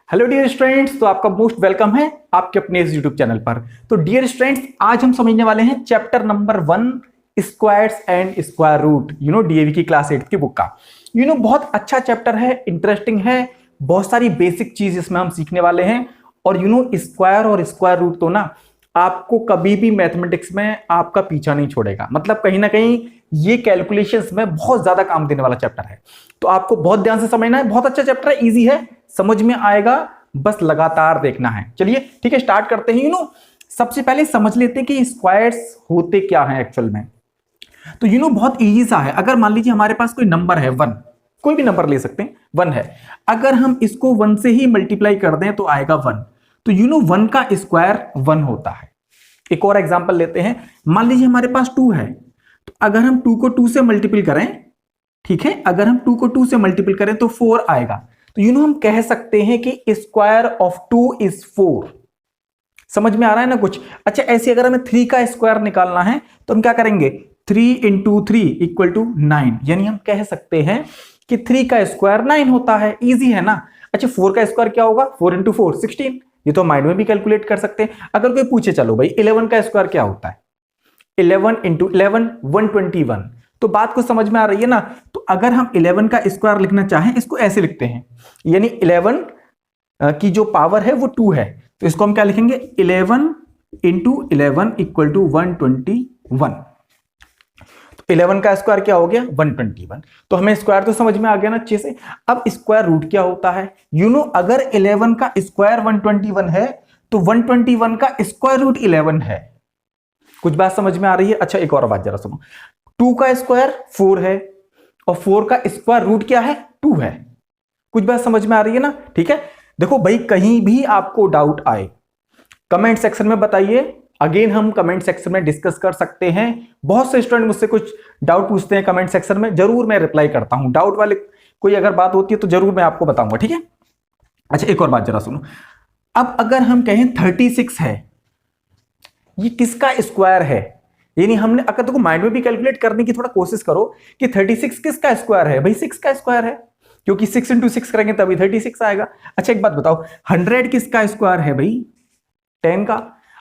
Hello dear students, तो आपका most welcome है आपके अपने इस यूट्यूब चैनल पर। तो डियर स्टूडेंट्स, आज हम समझने वाले हैं chapter number 1 squares and square root, DAV की क्लास 8 की बुक का। बहुत अच्छा चैप्टर है, इंटरेस्टिंग है, बहुत सारी बेसिक चीज इसमें हम सीखने वाले हैं। और स्क्वायर और स्क्वायर रूट तो ना आपको कभी भी मैथमेटिक्स में आपका पीछा नहीं छोड़ेगा। मतलब कहीं ना कहीं ये कैलकुलेशंस में बहुत ज्यादा काम देने वाला चैप्टर है, तो आपको बहुत ध्यान से समझना है। बहुत अच्छा चैप्टर है, इजी है, समझ में आएगा, बस लगातार देखना है। चलिए ठीक है, स्टार्ट करते हैं। सबसे पहले समझ लेते हैं कि स्क्वायर्स होते क्या हैं एक्चुअल में। तो बहुत इजी सा है। अगर मान लीजिए हमारे पास कोई नंबर है 1, कोई भी नंबर ले सकते हैं, 1 है। अगर हम इसको 1 से ही मल्टीप्लाई कर दें तो आएगा 1। तो 1 का स्क्वायर 1 होता है। एक और एग्जांपल लेते हैं। मान लीजिए हमारे पास 2 है, तो अगर हम 2 को 2 से मल्टीपल करें, ठीक है, अगर हम 2 को 2 से मल्टीपल करें तो 4 आएगा। तो हम कह सकते हैं कि स्क्वायर ऑफ 2 इज 4। समझ में आ रहा है ना कुछ? अच्छा, ऐसे अगर हमें 3 का स्क्वायर निकालना है तो हम क्या करेंगे? 3 इंटू 3 इक्वल टू 9, यानी हम कह सकते हैं कि 3 का स्क्वायर 9 होता है। इजी है ना? अच्छा, 4 का स्क्वायर क्या होगा? 4 इंटू 4 16। ये तो माइंड में भी कैलकुलेट कर सकते हैं। अगर कोई पूछे चलो भाई 11 का स्क्वायर क्या होता है? 11 इंटू 11 121। तो बात को समझ में आ रही है ना? तो अगर हम 11 का स्क्वायर लिखना चाहें, इसको ऐसे लिखते हैं, यानी 11 की जो पावर है वो 2 है, तो इसको हम क्या लिखेंगे? 11 इंटू 11 इक्वल टू 121। 11 का स्क्वायर क्या हो गया? 121। तो हमें स्क्वायर तो समझ में आ गया ना अच्छे से। अब स्क्वायर रूट क्या होता है? अगर 11 का स्क्वायर 121 है तो 121 का स्क्वायर रूट 11 है। कुछ बात समझ में आ रही है? अच्छा, एक और बात जरा सुनो। 2 का स्क्वायर 4 है और 4 का स्क्वायर रूट क्या है? 2 है। कुछ बात समझ में आ रही है ना? ठीक है, देखो भाई, कहीं भी आपको डाउट आए कमेंट सेक्शन में बताइए। अगेन हम कमेंट सेक्शन में डिस्कस कर सकते हैं। बहुत से स्टूडेंट मुझसे कुछ डाउट पूछते हैं कमेंट सेक्शन में, जरूर मैं रिप्लाई करता हूं। डाउट वाले कोई अगर बात होती है तो जरूर मैं आपको बताऊंगा, ठीक है? अच्छा, एक और बात जरा सुनो। अब अगर हम कहें 36 है, ये किसका स्क्वायर है? यानी हमने अगर तो माइंड में भी कैलकुलेट करने की थोड़ा कोशिश करो कि 36 किसका स्क्वायर है? भाई 6 का स्क्वायर है, क्योंकि 6 इंटू 6 करेंगे तभी 36 आएगा। अच्छा, एक बात बताओ, 100 किसका स्क्वायर है? भाई 10 का।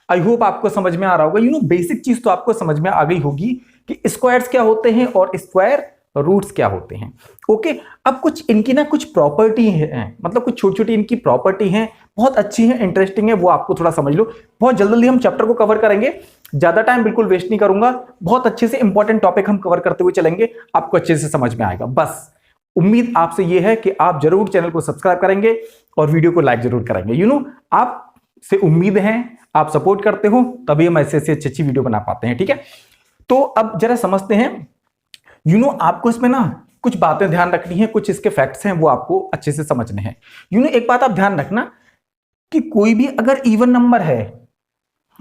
आई होप आपको समझ में आ रहा होगा। बेसिक चीज तो आपको समझ में आ गई होगी कि स्क्वायर्स क्या होते हैं और स्क्वायर रूट्स क्या होते हैं। ओके, अब कुछ इनकी ना कुछ प्रॉपर्टी है, मतलब कुछ छोटी छोटी इनकी प्रॉपर्टी हैं, बहुत अच्छी है, इंटरेस्टिंग है, वो आपको थोड़ा समझ लो। बहुत जल्दी हम चैप्टर को कवर करेंगे, ज्यादा टाइम बिल्कुल वेस्ट नहीं करूंगा। बहुत अच्छे से इंपॉर्टेंट टॉपिक हम कवर करते हुए चलेंगे, आपको अच्छे से समझ में आएगा। बस उम्मीद आपसे ये है कि आप जरूर चैनल को सब्सक्राइब करेंगे और वीडियो को लाइक जरूर करेंगे। आप से उम्मीद है, आप सपोर्ट करते हो तभी हम ऐसे अच्छी अच्छी वीडियो बना पाते हैं, ठीक है? तो अब जरा समझते हैं। आपको इसमें ना कुछ बातें ध्यान रखनी है, कुछ इसके फैक्ट्स हैं वो आपको अच्छे से समझने हैं। एक बात आप ध्यान रखना कि कोई भी अगर इवन नंबर है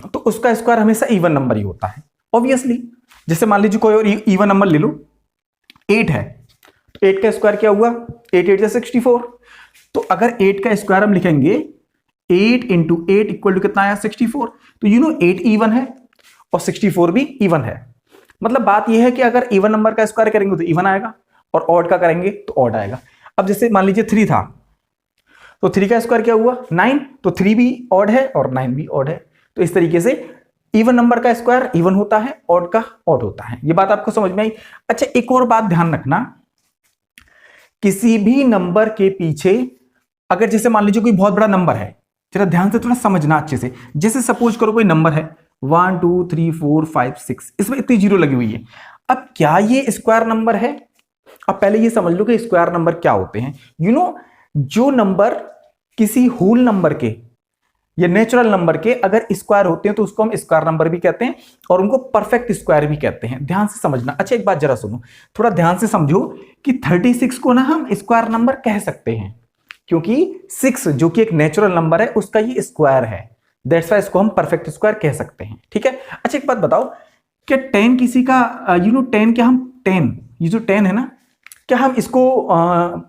तो उसका स्क्वायर हमेशा इवन नंबर ही होता है, ऑब्वियसली। जैसे मान लीजिए कोई और इवन नंबर ले लो, 8 है, तो 8 का स्क्वायर क्या हुआ? 8 8 64। तो अगर 8 का स्क्वायर हम लिखेंगे 8 इंटू 8 इक्वल टू कितना आया? 64। तो 8 इवन है और 64 भी इवन है। मतलब बात यह है कि अगर इवन नंबर का स्क्वायर करेंगे तो इवन आएगा और ऑड का करेंगे तो ऑड आएगा। अब जैसे मान लीजिए 3 था, तो 3 का स्क्वायर क्या हुआ? 9। तो 3 भी ऑड है और 9 भी ऑड है। तो इस तरीके से इवन नंबर का स्क्वायर इवन होता है, ऑड का ऑड होता है। ये बात आपको समझ में आई? अच्छा, एक और बात ध्यान रखना, किसी भी नंबर के पीछे अगर जैसे मान लीजिए कोई बहुत बड़ा नंबर है, जरा ध्यान से थोड़ा समझना अच्छे से। जैसे सपोज करो कोई नंबर है 1 2 3 4 5 6, इसमें इतनी जीरो लगी हुई है। अब क्या ये स्क्वायर नंबर है? अब पहले ये समझ लो कि स्क्वायर नंबर क्या होते हैं। जो नंबर किसी होल नंबर के या नेचुरल नंबर के अगर स्क्वायर होते हैं तो उसको हम स्क्वायर नंबर भी कहते हैं और उनको परफेक्ट स्क्वायर भी कहते हैं। ध्यान से समझना। अच्छा, एक बात जरा सुनो, थोड़ा ध्यान से समझो कि 36 को ना हम स्क्वायर नंबर कह सकते हैं, क्योंकि 6 जो कि एक नेचुरल नंबर है उसका ये स्क्वायर है, दैट्स वाई इसको हम परफेक्ट स्क्वायर कह सकते हैं, ठीक है? अच्छा, एक बात बताओ, क्या 10 किसी का 10 क्या हम 10, ये जो 10 है ना, क्या हम इसको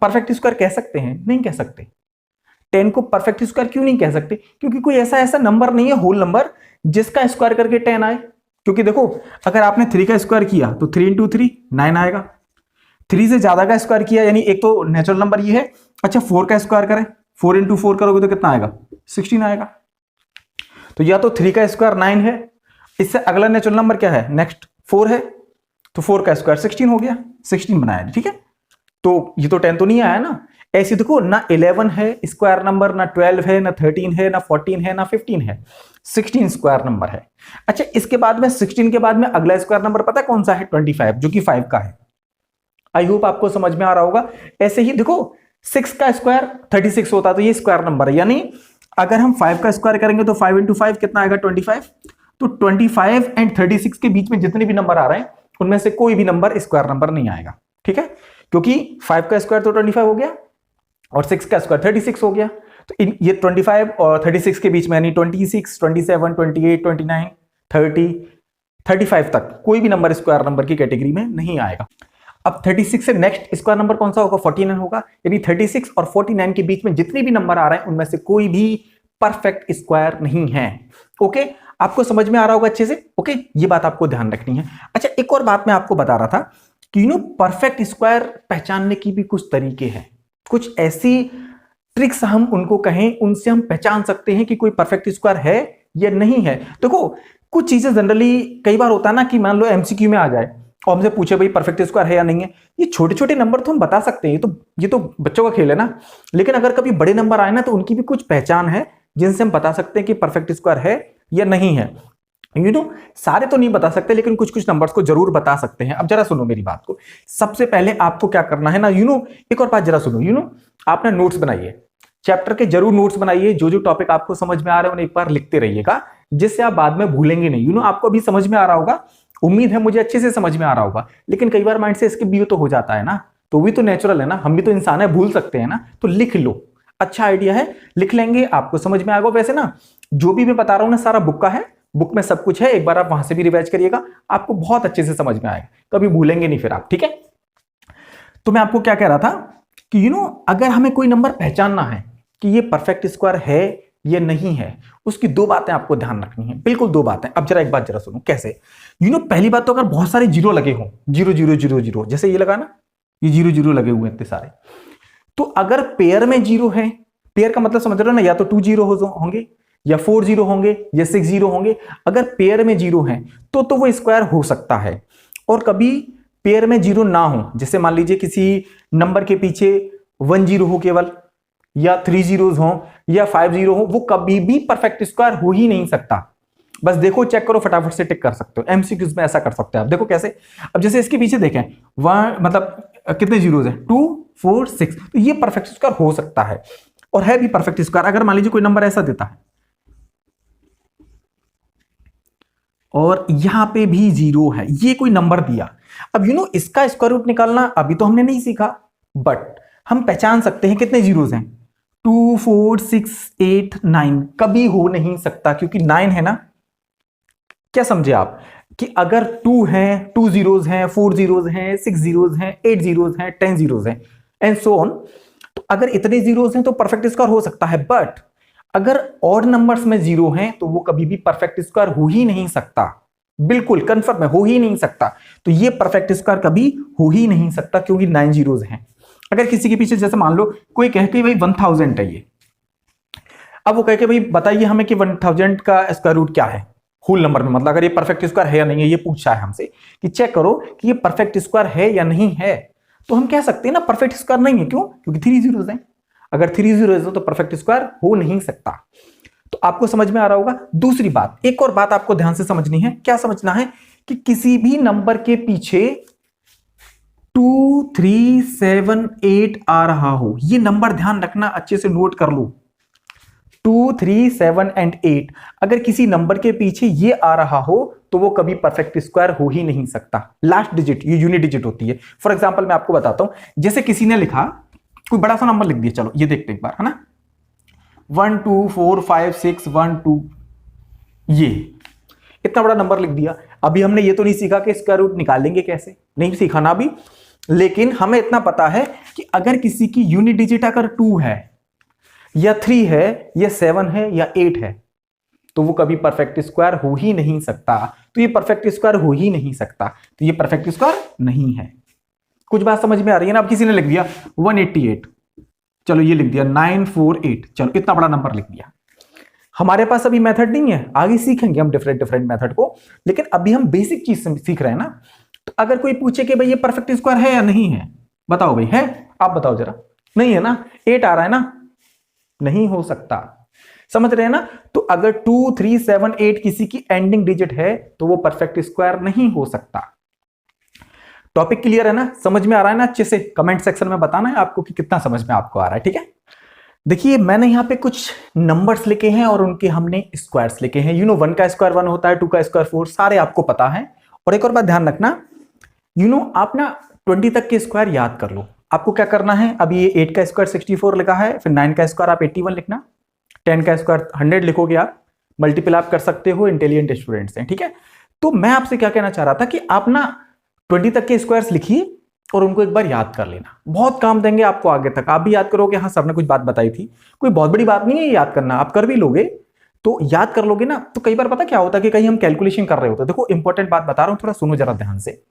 परफेक्ट स्क्वायर कह सकते हैं? नहीं कह सकते। 10 को परफेक्ट स्क्वायर क्यों नहीं कह सकते? क्योंकि कोई ऐसा नंबर नहीं है होल नंबर जिसका स्क्वायर करके 10 आए। क्योंकि देखो, अगर आपने 3 का स्क्वायर किया तो 3 इंटू 3 9 आएगा। 3 से ज्यादा का स्क्वायर किया, यानी एक तो नेचुरल नंबर ये है। अच्छा, 4 का स्क्वायर करें 4 इंटू 4 करोगे तो कितना आएगा? 16 आएगा। तो या तो 3 का स्क्वायर 9 है, इससे अगला नेचुरल नंबर क्या है? नेक्स्ट 4 है, तो 4 का स्क्वायर 16 हो गया, 16 बनाया। ठीक है, तो ये तो 10 तो नहीं आया ना। ऐसे देखो, ना 11 है स्क्वायर नंबर, ना 12 है, ना 13 है, ना 14 है, ना 15 है, 16 स्क्वायर नंबर है। अच्छा, इसके बाद में 16 के बाद में अगला स्क्वायर नंबर पता है कौन सा है? 25, जो कि 5 का है। आई होप आपको समझ में आ रहा होगा। ऐसे ही देखो, 6 का स्क्वायर 36 होता है, तो ये स्क्वायर नंबर है, यानी अगर हम 5 का स्क्वायर करेंगे तो 5 इंटू 5 कितना आएगा? 25। तो 25 एंड 36 के बीच में जितने भी नंबर आ रहे हैं उनमें से कोई भी नंबर स्क्वायर नंबर नहीं आएगा। ठीक है, क्योंकि 5 का स्क्वायर तो 25 हो गया और 6 का स्क्वायर 36 हो गया। तो ये 25 और 36 के बीच में, यानी 26, 27, 28, 29, 30, 35 तक कोई भी नंबर स्क्वायर नंबर की कैटेगरी में नहीं आएगा। अब 36 से नेक्स्ट स्क्वायर नंबर कौन सा होगा? 49 होगा। यानी 36 और 49 के बीच में जितने भी नंबर आ रहे हैं उनमें से कोई भी परफेक्ट स्क्वायर नहीं है। ओके, आपको समझ में आ रहा होगा अच्छे से? ओके, ये बात आपको ध्यान रखनी है। अच्छा, एक और बात मैं आपको बता रहा था कि परफेक्ट स्क्वायर पहचानने की भी कुछ तरीके हैं, कुछ ऐसी ट्रिक्स हम उनको कहें, उनसे हम पहचान सकते हैं कि कोई परफेक्ट स्क्वायर है या नहीं है। देखो, कुछ चीजें जनरली कई बार होता है ना कि मान लो एमसीक्यू में आ जाए और हमसे पूछे भाई परफेक्ट स्क्वायर है या नहीं है। ये छोटे छोटे नंबर तो हम बता सकते हैं, ये तो बच्चों का खेल है ना। लेकिन अगर कभी बड़े नंबर आए ना तो उनकी भी कुछ पहचान है जिनसे हम बता सकते हैं कि परफेक्ट स्क्वायर है या नहीं है। सारे तो नहीं बता सकते, लेकिन कुछ कुछ नंबर्स को जरूर बता सकते हैं। अब जरा सुनो मेरी बात को। सबसे पहले आपको क्या करना है ना, एक और बात जरा सुनो। आपने नोट्स बनाइए, चैप्टर के जरूर नोट्स बनाइए। जो जो टॉपिक आपको समझ में आ रहे हैं उन्हें एक बार लिखते रहिएगा, जिससे आप बाद में भूलेंगे नहीं। आपको अभी समझ में आ रहा होगा, उम्मीद है मुझे अच्छे से समझ में आ रहा होगा, लेकिन कई बार माइंड से स्किप भी तो हो जाता है ना, तो भी तो नेचुरल है ना, हम भी तो इंसान है, भूल सकते हैं ना। तो लिख लो, अच्छा आइडिया है, लिख लेंगे, आपको समझ में आएगा। वैसे ना जो भी मैं बता रहा हूं ना सारा बुक का है, बुक में सब कुछ है, एक बार आप वहां से भी रिवाइज करिएगा, आपको बहुत अच्छे से समझ में आएगा, कभी भूलेंगे नहीं फिर आप। ठीक है, तो मैं आपको क्या कह रहा था कि अगर हमें कोई नंबर पहचानना है कि ये परफेक्ट स्क्वायर है ये नहीं है, उसकी दो बातें आपको ध्यान रखनी है, बिल्कुल दो बातें। अब जरा एक बात जरा सुनो कैसे। पहली बात तो अगर बहुत सारे जीरो लगे हों, 0 0 0 0, जैसे ये लगा ना, ये 0 0 लगे हुए इतने सारे, तो अगर पेयर में जीरो है, पेयर का मतलब समझ रहे हो ना, या तो 2 0 होंगे या 4 0 होंगे या 6 0 होंगे। अगर पेयर में जीरो है तो वो स्क्वायर हो सकता है। और कभी पेयर में जीरो ना हो, जैसे मान लीजिए किसी नंबर के पीछे 1 0 हो केवल, या 3 zeros हो या 5 0 हो, वो कभी भी परफेक्ट स्क्वायर हो ही नहीं सकता। बस देखो, चेक करो, फटाफट से टिक कर सकते हो। एमसीक्यूज में ऐसा कर सकते हैं आप। देखो कैसे। अब जैसे इसके पीछे देखें, मतलब कितने जीरोज हैं? 2 4 6, तो ये परफेक्ट स्क्वायर हो सकता है और है भी परफेक्ट स्क्वायर। अगर मान लीजिए कोई नंबर ऐसा देता है और यहां पे भी जीरो है, ये कोई नंबर दिया, अब इसका स्क्वायर रूट निकालना अभी तो हमने नहीं सीखा, बट हम पहचान सकते हैं कितने जीरोज हैं। 2 4 6 8 9 कभी हो नहीं सकता, क्योंकि 9 है ना। क्या समझे आप कि अगर 2 है, 2 जीरोज हैं, 4 जीरोज हैं, 6 जीरोज हैं, 8 जीरोज हैं, 10 जीरोज हैं एंड सो ऑन, तो अगर इतने जीरोज हैं तो परफेक्ट स्क्वायर हो सकता है। बट अगर ऑड नंबर्स में जीरो हैं तो वो कभी भी परफेक्ट स्क्वायर हो ही नहीं सकता, बिल्कुल कंफर्म है, हो ही नहीं सकता। तो ये परफेक्ट स्क्वायर कभी हो ही नहीं सकता, क्योंकि 9 जीरोज हैं। अगर किसी के पीछे जैसे मान लो कोई कहे कि भाई 1000 है ये, अब वो कहे कि भाई बताइए हमें कि 1000 का स्क्वायर रूट क्या है होल नंबर में, मतलब अगर ये परफेक्ट स्क्वायर है या नहीं है, ये पूछा है हमसे कि चेक करो कि ये परफेक्ट स्क्वायर है या नहीं है। तो हम कह सकते हैं ना परफेक्ट स्क्वायर नहीं है। क्यों? क्योंकि 3 जीरोज हैं। अगर 3 जीरोज हो तो परफेक्ट स्क्वायर हो नहीं सकता। तो आपको समझ में आ रहा होगा। दूसरी बात, एक और बात आपको ध्यान से समझनी है। क्या समझना है कि किसी भी नंबर के पीछे 2 3 7 8 आ रहा हो, ये नंबर ध्यान रखना, अच्छे से नोट कर लो। 2 3 7 एंड 8, अगर किसी नंबर के पीछे ये आ रहा हो तो वो कभी परफेक्ट स्क्वायर हो ही नहीं सकता। लास्ट डिजिट ये यूनिट डिजिट होती है। फॉर एग्जांपल मैं आपको बताता हूं, जैसे किसी ने लिखा कोई बड़ा सा नंबर लिख दिया, चलो ये देखते एक बार, है ना, 1 2 4 5 6 1 2, ये इतना बड़ा नंबर लिख दिया। अभी हमने ये तो नहीं सीखा कि स्क्वायर रूट निकालेंगे कैसे, नहीं सीखा ना अभी, लेकिन हमें इतना पता है कि अगर किसी की यूनिट डिजिट अगर 2 है या 3 है या 7 है या 8 है तो वो कभी परफेक्ट स्क्वायर हो ही नहीं सकता। तो ये परफेक्ट स्क्वायर हो ही नहीं सकता, तो ये परफेक्ट स्क्वायर नहीं है। कुछ बात समझ में आ रही है ना। अब किसी ने लिख दिया 188, चलो ये लिख दिया 948, चलो इतना बड़ा नंबर लिख दिया। हमारे पास अभी मेथड नहीं है, आगे सीखेंगे हम डिफरेंट डिफरेंट मेथड को, लेकिन अभी हम बेसिक चीज सीख रहे हैं ना। तो अगर कोई पूछे कि भाई ये परफेक्ट स्क्वायर है या नहीं है, बताओ भाई, है? आप बताओ जरा। नहीं है ना, 8 आ रहा है ना, नहीं हो सकता। समझ रहे हैं ना? तो अगर 2 3 7 8 किसी की एंडिंग डिजिट है तो वो परफेक्ट स्क्वायर नहीं हो सकता। टॉपिक क्लियर है ना? समझ में आ रहा है ना अच्छे से? कमेंट सेक्शन में बताना है आपको कि कितना समझ में आपको आ रहा है। ठीक है, देखिए मैंने यहां पे कुछ नंबर्स लिखे हैं और उनके हमने स्क्वायर्स लिखे हैं। 1 का स्क्वायर 1 होता है, 2 का स्क्वायर 4, सारे आपको पता है। और एक और बात ध्यान रखना, आप ना 20 तक के स्क्वायर याद कर लो। आपको क्या करना है, अभी ये 8 का स्क्वायर 64 लिखा है, फिर 9 का स्क्वायर आप 81 लिखना, 10 का स्क्वायर 100 लिखोगे आप, मल्टीपल आप कर सकते हो, इंटेलिजेंट स्टूडेंट्स हैं। ठीक है, तो मैं आपसे क्या कहना चाह रहा था कि आप ना 20 तक के स्क्वायर्स लिखिए और उनको एक बार याद कर लेना, बहुत काम देंगे आपको आगे तक। आप भी याद करोगे, हाँ सर ने कुछ बात बताई थी, कोई बहुत बड़ी बात नहीं है याद करना, आप कर भी लोगे तो याद कर लोगे ना। तो कई बार पता क्या होता है कि कहीं हम कैलकुलेशन कर रहे होते हैं, देखो इंपॉर्टेंट बात बता रहा हूं, थोड़ा सुनो जरा ध्यान से।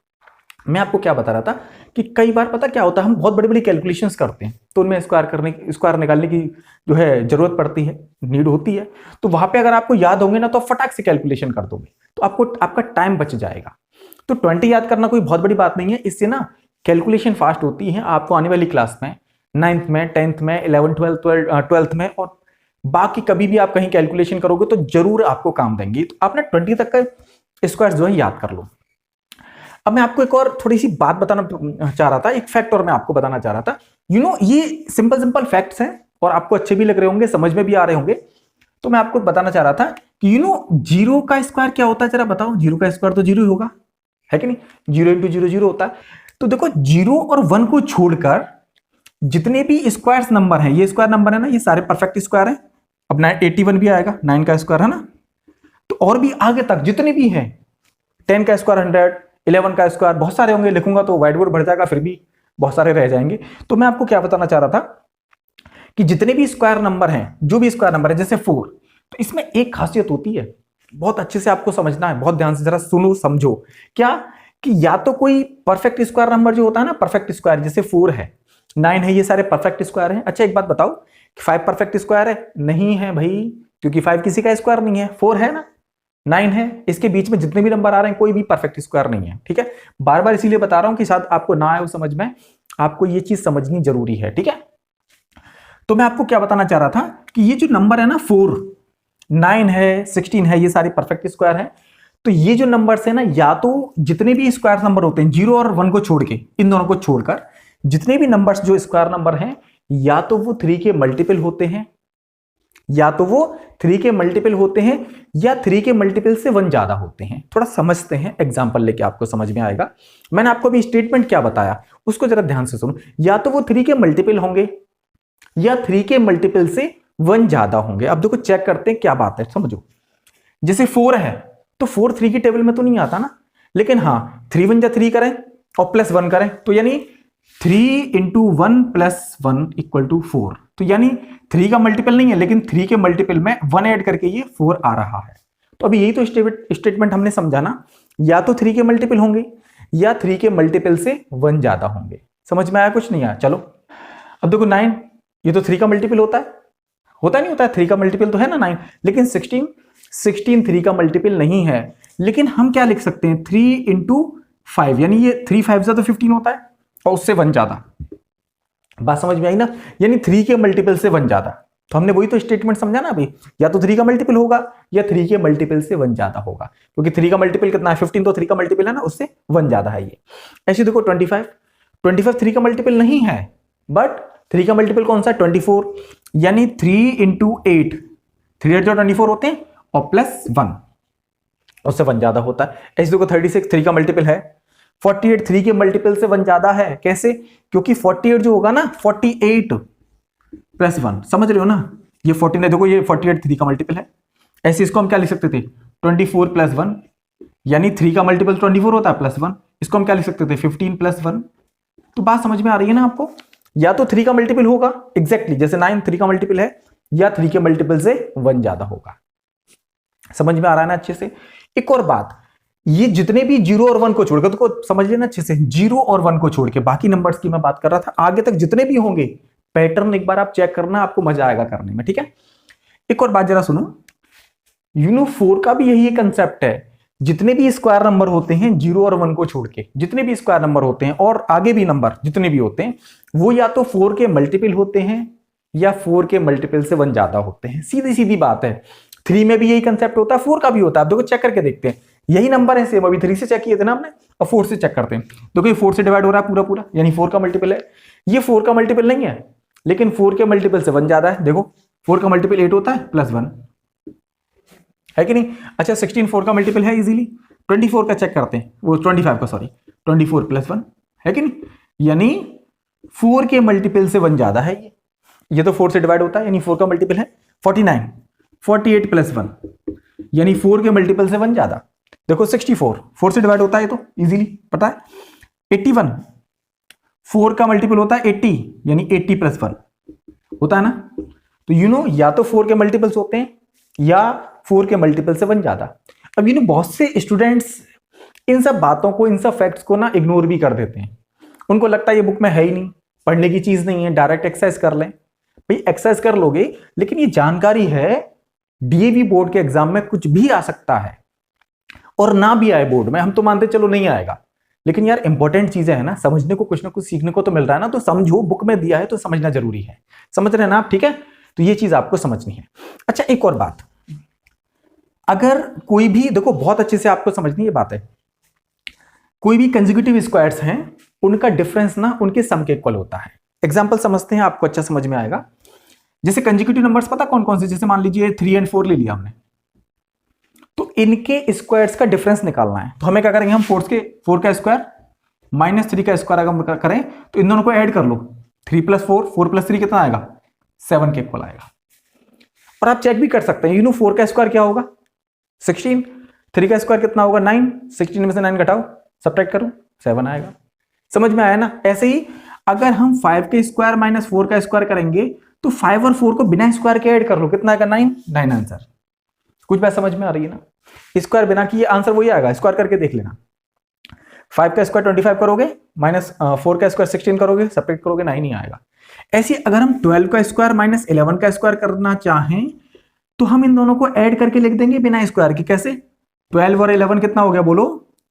मैं आपको क्या बता रहा था कि कई बार पता क्या होता है, हम बहुत बड़ी बड़ी कैलकुलेशंस करते हैं तो उनमें स्क्वायर निकालने की जो है जरूरत पड़ती है, नीड होती है। तो वहां पे अगर आपको याद होंगे ना तो फटाक से कैलकुलेशन कर दोगे, तो आपको आपका टाइम बच जाएगा। तो 20 याद करना कोई बहुत बड़ी बात नहीं है, इससे ना कैलकुलेशन फास्ट होती है। आपको आने वाली क्लास में 9th में, 10th में, 11th 12th में और बाकी कभी भी आप कहीं कैलकुलेशन करोगे तो जरूर आपको काम देंगी। तो आप ना 20 तक का स्क्वायर जो है याद कर लो। अब मैं आपको एक और थोड़ी सी बात बताना चाह रहा था, एक फैक्ट और मैं आपको बताना चाह रहा था। ये सिंपल सिंपल फैक्ट्स हैं और आपको अच्छे भी लग रहे होंगे, समझ में भी आ रहे होंगे। तो मैं आपको बताना चाह रहा था कि 0 का स्क्वायर क्या होता है, जरा बताओ। 0 का स्क्वायर तो 0 ही होगा, है कि नहीं? 0 इंटू 0 0 होता है। तो देखो 0 और 1 को छोड़कर जितने भी स्क्वायर्स नंबर हैं, ये स्क्वायर नंबर है ना, ये सारे परफेक्ट स्क्वायर हैं। अब 81 भी आएगा, 9 का स्क्वायर है ना। तो और भी आगे तक जितने भी हैं, 10 का स्क्वायर 100, 11 का स्क्वायर, बहुत सारे होंगे, लिखूंगा तो व्हाइट बोर्ड भर जाएगा, फिर भी बहुत सारे रह जाएंगे। तो मैं आपको क्या बताना चाह रहा था कि जितने भी स्क्वायर नंबर हैं, जो भी स्क्वायर नंबर है, जैसे 4, तो इसमें एक खासियत होती है, बहुत अच्छे से आपको समझना है, बहुत ध्यान से जरा सुनो समझो। क्या कि या तो कोई परफेक्ट स्क्वायर नंबर जो होता है ना, परफेक्ट स्क्वायर, जैसे 4 है, 9 है, ये सारे परफेक्ट स्क्वायर हैं। अच्छा एक बात बताओ कि 5 परफेक्ट स्क्वायर है? नहीं है भाई, क्योंकि 5 किसी का स्क्वायर नहीं है। 4 है ना, 9 है, इसके बीच में जितने भी नंबर आ रहे हैं कोई भी परफेक्ट स्क्वायर नहीं है। ठीक है, बार बार इसीलिए बता रहा हूं कि शायद आपको ना आए वो समझ में, आपको ये चीज समझनी जरूरी है। ठीक है, तो मैं आपको क्या बताना चाह रहा था कि ये जो नंबर है ना, 4, 9 है, 16 है, ये सारे परफेक्ट स्क्वायर है। तो ये जो नंबर्स है ना, या तो जितने भी स्क्वायर नंबर होते हैं 0 और 1 को छोड़ के, इन दोनों को छोड़कर जितने भी नंबर्स जो स्क्वायर नंबर हैं, या तो वो 3 के मल्टीपल होते हैं, या तो वो 3 के मल्टीपल होते हैं, या 3 के मल्टीपल से 1 ज्यादा होते हैं। थोड़ा समझते हैं, एग्जांपल लेके आपको समझ में आएगा। मैंने आपको अभी स्टेटमेंट क्या बताया उसको जरा ध्यान से सुनो। या तो वो 3 के मल्टीपल होंगे, या 3 के मल्टीपल से 1 ज्यादा होंगे। अब देखो चेक करते हैं क्या बात है, समझो। जैसे 4 है तो 4 3 की टेबल में तो नहीं आता ना, लेकिन हाँ 3 1 जा 3 करें और प्लस 1 करें तो यानी 3 इंटू 1 प्लस 1 इक्वल टू 4। तो यानी 3 का मल्टीपल नहीं है, लेकिन 3 के मल्टीपल में 1 ऐड करके ये 4 आ रहा है। तो अभी यही तो स्टेटमेंट हमने समझा ना, या तो 3 के मल्टीपल होंगे, या 3 के मल्टीपल से 1 ज्यादा होंगे। समझ में आया? कुछ नहीं आया? चलो अब देखो 9, ये तो 3 का मल्टीपल होता है, होता नहीं होता है? 3 का मल्टीपल तो है ना 9, लेकिन 16 3 का मल्टीपल नहीं है। लेकिन हम क्या लिख सकते हैं, 3 इंटू 5, यानी ये 3 5 तो 15 होता है और उससे 1 ज्यादा। बात समझ में आई ना? यानी 3 के मल्टीपल से 1 ज्यादा। तो हमने वही तो स्टेटमेंट समझा ना अभी, या तो 3 का मल्टीपल होगा या 3 के मल्टीपल से 1 ज्यादा होगा, क्योंकि 3 का मल्टीपल कितना है, 15, तो 3 का मल्टीपल है ना, उससे 1 ज्यादा है ये। ऐसे देखो 25 3 का मल्टीपल नहीं है, बट 3 का मल्टीपल कौन सा है, 24, यानी 3 इंटू 8, 3 8 जो 24 होते हैं और प्लस 1, उससे 1 ज्यादा होता है। ऐसे देखो 36 3 का मल्टीपल है, 48 3 के मल्टीपल से 1 ज्यादा है। कैसे? क्योंकि 48 जो होगा ना, 48 प्लस 1, समझ रहे हो ना? ये 49, देखो ये 48 3 का मल्टीपल है। ऐसे इसको हम क्या लिख सकते थे, 24 प्लस 1, यानी 3 का मल्टीपल 24 होता है प्लस 1, इसको हम क्या लिख सकते थे, 15 प्लस 1। तो बात समझ में आ रही है ना आपको? या तो 3 का मल्टीपल होगा एग्जैक्टली, जैसे 9 3 का मल्टीपल है, या 3 के मल्टीपल से 1 ज्यादा होगा। समझ में आ रहा है ना अच्छे से? एक और बात, ये जितने भी 0 और 1 को छोड़कर, तो समझ लेना अच्छे से, 0 और 1 को छोड़ के बाकी नंबर्स की मैं बात कर रहा था, आगे तक जितने भी होंगे पैटर्न एक बार आप चेक करना, आपको मजा आएगा करने में, ठीक है। एक और बात जरा सुनो, 4 का भी यही कंसेप्ट है, जितने भी स्क्वायर नंबर होते हैं 0 और 1 को छोड़ के, जितने भी स्क्वायर नंबर होते हैं और आगे भी नंबर जितने भी होते हैं, वो या तो 4 के मल्टीपल होते हैं या 4 के मल्टीपल से 1 ज्यादा होते हैं। सीधी सीधी बात है। 3 में भी यही कंसेप्ट होता है, 4 का भी होता है। आप देखो चेक करके देखते हैं, यही नंबर है सेम, अभी 3 से चेक किए थे ना हमने, अब 4 से चेक करते हैं। देखो ये 4 से डिवाइड हो रहा है पूरा पूरा, यानी 4 का मल्टीपल है। ये 4 का मल्टीपल नहीं है, लेकिन 4 के मल्टीपल से 1 ज्यादा है। देखो 4 का मल्टीपल 8 होता है प्लस 1, है कि नहीं। अच्छा 16 4 का मल्टीपल है इजीली। 24 का चेक करते हैं, वो 25 का, सॉरी 24 प्लस 1, है कि नहीं। यानी 4 के मल्टीपल से 1 ज्यादा है ये तो 4 से डिवाइड होता है, यानी 4 का मल्टीपल है 49। 48 प्लस 1, यानी 4 के मल्टीपल से 1 ज्यादा। देखो 64 4 से डिवाइड होता है, ये तो इजीली पता है। 81 4 का मल्टीपल होता है 80, यानी 80 प्लस 1 होता है ना। तो या तो 4 के मल्टीपल्स होते हैं या 4 के मल्टीपल से 1 ज्यादा। अब बहुत से स्टूडेंट्स इन सब बातों को, इन सब फैक्ट्स को ना इग्नोर भी कर देते हैं। उनको लगता है ये बुक में है ही नहीं, पढ़ने की चीज नहीं है, डायरेक्ट एक्सरसाइज कर लें। भाई एक्सरसाइज कर लोगे, लेकिन ये जानकारी है, डीएवी बोर्ड के एग्जाम में कुछ भी आ सकता है और ना भी आए बोर्ड में, हम तो मानते चलो नहीं आएगा, लेकिन यार इंपॉर्टेंट चीजें है ना, समझने को कुछ ना कुछ सीखने को तो मिल रहा है ना, तो समझो, बुक में दिया है तो समझना जरूरी है। समझ रहे हैं ना आप, ठीक है। तो ये चीज आपको समझनी है। अच्छा एक और बात, अगर कोई भी, देखो बहुत अच्छे से आपको समझनी ये बात है, कोई भी कंसेक्यूटिव स्क्वायर्स हैं उनका डिफरेंस ना उनके सम के इक्वल होता है। एग्जांपल समझते हैं, आपको अच्छा समझ में आएगा। जैसे कंसेक्यूटिव नंबर्स पता कौन कौन से, जैसे मान लीजिए 3 और 4 ले लिया हमने, तो इनके स्क्वायर्स का डिफरेंस निकालना है। तो हमें क्या करेंगे, हम 4 का स्क्वायर माइनस 3 का स्क्वायर अगर करें तो इन दोनों को ऐड कर लो, 3 प्लस 4, 4 प्लस 3 कितना आएगा, 7 के इक्वल आएगा। और आप चेक भी कर सकते हैं, 4 का स्क्वायर क्या होगा 16, 3 का स्क्वायर कितना होगा 9, 16 में से 9 घटाओ, सब्ट्रैक्ट करो, 7 आएगा। समझ में आया ना। ऐसे ही अगर हम 5 के स्क्वायर माइनस 4 का स्क्वायर करेंगे तो 5 और 4 को बिना स्क्वायर के ऐड कर लो, कितना आएगा 9 आंसर। कुछ बात समझ में आ रही है ना। स्क्वायर बिना किए आंसर वही आएगा, स्क्वायर करके देख लेना। 5 का स्क्वायर 25 करोगे, माइनस 4 का स्क्वायर 16 करोगे, सब्ट्रैक्ट करोगे, 9 ही आएगा। ऐसे अगर हम 12 का स्क्वायर माइनस 11 का स्क्वायर करना चाहें तो हम इन दोनों को ऐड करके लिख देंगे बिना स्क्वायर के। कैसे, 12 और 11 कितना हो गया बोलो,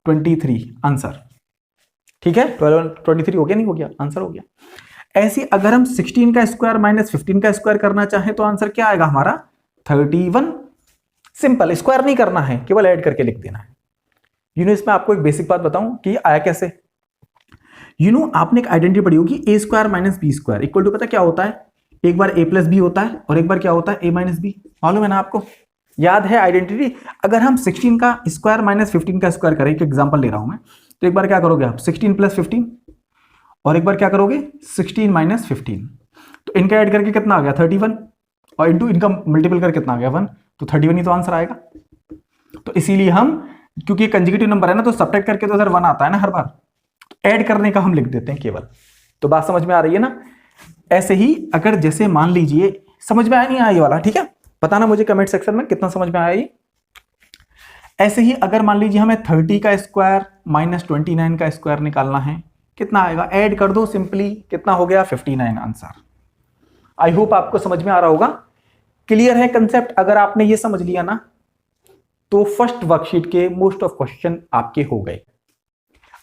23 आंसर। ठीक है, 12 और 23 हो गया, नहीं हो गया, आंसर हो गया। ऐसे अगर हम 16 का स्क्वायर माइनस 15 का स्क्वायर करना चाहें तो आंसर क्या आएगा हमारा 31। सिंपल, स्क्वायर नहीं करना है, केवल ऐड करके लिख देना है। इसमें आपको एक बेसिक बात बताऊं कि आया कैसे। आपने एक आइडेंटिटी पढ़ी होगी, A square minus B square equal to, पता क्या होता है, एक बार ए प्लस बी होता है और एक बार क्या होता है ए माइनस बी। मालूम है ना आपको, याद है आइडेंटिटी। अगर हम 16 का स्क्वायर माइनस 15 का स्क्वायर करें, एक एग्जांपल ले रहा हूं मैं, तो एक बार क्या करोगे आप 16 प्लस 15 और एक बार क्या करोगे 16 माइनस 15, तो इनका ऐड करके कितना आ गया 31 और इंटू इनका मल्टीपल करके कितना आ गया 1, तो 31 ही तो आंसर आएगा। तो इसीलिए हम, क्योंकि कंसेक्यूटिव नंबर है ना, तो सब्ट्रैक्ट करके तो सर 1 आता है ना हर बार, तो ऐड करने का हम लिख देते हैं केवल। तो बात समझ में आ रही है ना। ऐसे ही अगर जैसे मान लीजिए, समझ में आया नहीं आया ये वाला, ठीक है, बताना मुझे कमेंट सेक्शन में कितना समझ में आया ये। ऐसे ही अगर मान लीजिए हमें 30 का स्क्वायर माइनस 29 का स्क्वायर निकालना है, कितना आएगा, ऐड कर दो सिंपली, कितना हो गया 59 आंसर। आई होप आपको समझ में आ रहा होगा, क्लियर है कंसेप्ट। अगर आपने ये समझ लिया ना तो फर्स्ट वर्कशीट के मोस्ट ऑफ क्वेश्चन आपके हो गए।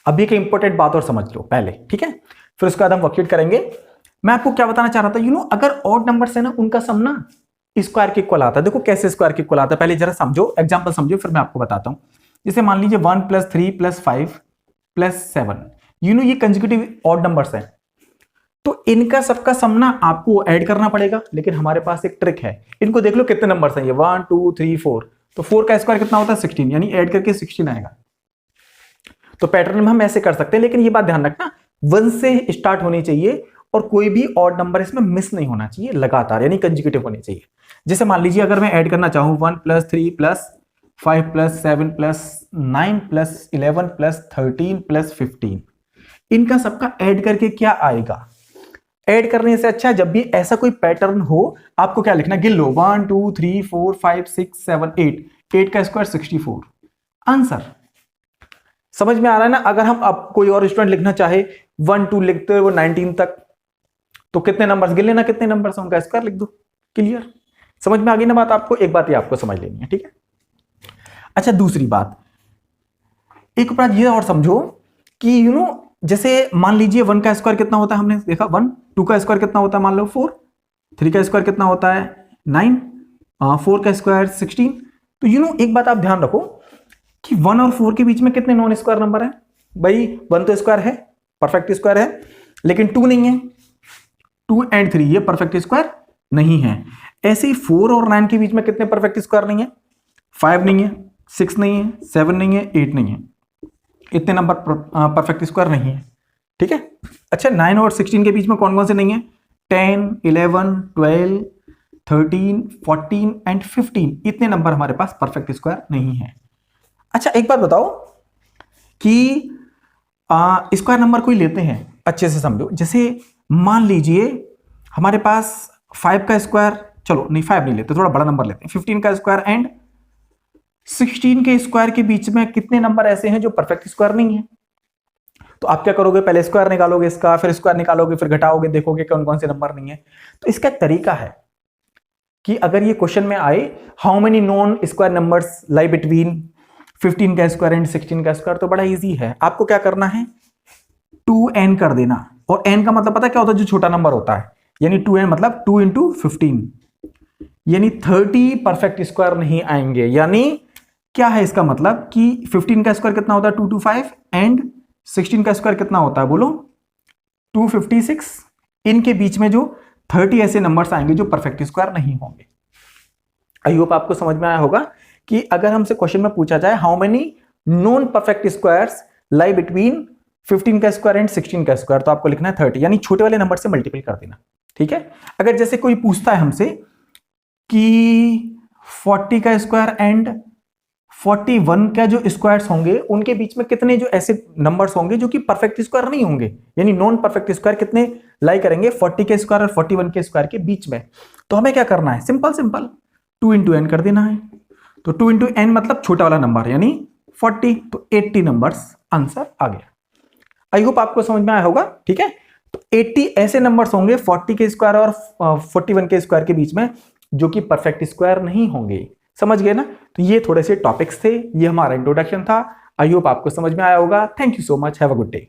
अभी की इंपॉर्टेंट बात और समझ लो पहले, ठीक है, फिर उसके बाद हम वर्कशीट करेंगे। मैं आपको क्या बताना चाह रहा था, अगर ऑड नंबर्स है ना, उनका सम ना स्क्वायर के इक्वल आता है। देखो कैसे स्क्वायर के इक्वल आता है, पहले जरा समझो, एग्जांपल समझो, फिर मैं आपको बताता हूं। जैसे मान लीजिए 1 प्लस 3 प्लस 5 प्लस 7, ये कंसेक्यूटिव ऑड नंबर्स हैं, तो इनका सबका सम ना आपको ऐड करना पड़ेगा। लेकिन हमारे पास एक ट्रिक है, इनको देख लो कितने नंबर्स हैं ये, 1 2 3 4, तो 4 का स्क्वायर कितना होता है 16, यानी ऐड करके 16 आएगा। तो पैटर्न में हम ऐसे कर सकते हैं, लेकिन ये बात ध्यान रखना 1 से स्टार्ट होनी चाहिए और कोई भी ऑड नंबर इसमें मिस नहीं होना चाहिए, लगातार, यानी कंसेक्यूटिव होनी चाहिए। जैसे मान लीजिए अगर मैं ऐड करना चाहूं 1 plus 3 plus 5 plus 7 plus 9 plus 11 plus 13 plus 15, इनका सबका ऐड करके क्या आएगा। ऐड करने से अच्छा जब भी ऐसा कोई पैटर्न हो, आपको क्या लिखना, गिन लो 1 2 3 4 5 6 7 8 का स्क्वायर 64 आंसर। समझ में आ रहा है ना। अगर हम अब कोई और स्टूडेंट लिखना चाहे 1 2 लिखते हुए 19 तक, तो कितने नंबर्स गिन लेना, कितने नंबर्स उनका स्क्वायर लिख दो, क्लियर। समझ में आ गई ना बात आपको, एक बात ये आपको समझ लेनी है, ठीक है। अच्छा दूसरी बात, एक बात ये और समझो कि जैसे मान लीजिए 1 का स्क्वायर कितना होता है, हमने देखा 1, 2 का स्क्वायर कितना होता है मान लो 4, 3 का स्क्वायर कितना होता है 9, 4 का स्क्वायर 16। तो एक बात आप ध्यान रखो कि 1 और 4 के बीच में कितने नॉन स्क्वायर नंबर है भाई, 1 तो स्क्वायर है, परफेक्ट स्क्वायर है, लेकिन 2 नहीं है, 2 एंड 3 ये परफेक्ट स्क्वायर नहीं है। ऐसे ही 4 और 9 के बीच में कितने परफेक्ट स्क्वायर नहीं है, 5 नहीं है, 6 नहीं है, 7 नहीं है, 8 नहीं है, इतने नंबर परफेक्ट स्क्वायर नहीं है, ठीक है। अच्छा 9 और 16 के बीच में कौन कौन से नहीं है, 10, 11, 12, 13, 14 एंड 15, इतने नंबर हमारे पास परफेक्ट स्क्वायर नहीं है। अच्छा एक बात बताओ कि स्क्वायर नंबर कोई लेते हैं, अच्छे से समझो। जैसे मान लीजिए हमारे पास 5 का स्क्वायर, चलो नहीं 5 नहीं लेते, थोड़ा बड़ा नंबर लेते हैं, 15 का स्क्वायर एंड 16 के स्क्वायर के बीच में कितने नंबर ऐसे हैं जो परफेक्ट स्क्वायर नहीं है। तो आप क्या करोगे, पहले स्क्वायर निकालोगे इसका, फिर स्क्वायर निकालोगे, फिर घटाओगे, देखोगे कौन कौन से नंबर नहीं है। तो इसका तरीका है कि अगर ये क्वेश्चन में आए how many non square numbers lie between 15 का स्क्वायर एंड 16 का स्क्वायर, तो बड़ा इजी है, आपको क्या करना है 2n कर देना। और n का मतलब पता क्या होता है, जो छोटा नंबर होता है, यानी 2n मतलब 2 इंटू 15, यानी 30 परफेक्ट स्क्वायर नहीं आएंगे। यानी क्या है इसका मतलब कि 15 का स्क्वायर कितना होता है 225 एंड 16 का स्क्वायर कितना होता है बोलो 256, इनके बीच में जो 30 ऐसे नंबर्स आएंगे जो परफेक्ट स्क्वायर नहीं होंगे। आई होप आपको समझ में आया होगा कि अगर हमसे क्वेश्चन में पूछा जाए how many non perfect squares lie between 15 का स्क्वायर एंड 16 का स्क्वायर, तो आपको लिखना है 30, यानी छोटे वाले नंबर से मल्टीपल कर देना, ठीक है। अगर जैसे कोई पूछता है हमसे कि 40 का स्क्वायर एंड 41 का जो स्क्वायर्स होंगे उनके बीच में कितने जो ऐसे नंबर्स होंगे जो कि परफेक्ट स्क्वायर नहीं होंगे, यानी नॉन परफेक्ट स्क्वायर कितने लाई करेंगे 40 के स्क्वायर और 41 के स्क्वायर के बीच में। तो हमें क्या करना है, सिंपल 2 इंटू एन कर देना है। तो 2 इंटू एन मतलब छोटा वाला नंबर यानी 40, तो 80 नंबर्स आंसर आ गया। आई होप आपको समझ में आया होगा, ठीक है। तो 80 ऐसे नंबर्स होंगे 40 के स्क्वायर और 41 के स्क्वायर के बीच में जो कि परफेक्ट स्क्वायर नहीं होंगे, समझ गए ना। तो ये थोड़े से टॉपिक्स थे, ये हमारा इंट्रोडक्शन था। आई होप आपको समझ में आया होगा। Thank you so much, have a good day.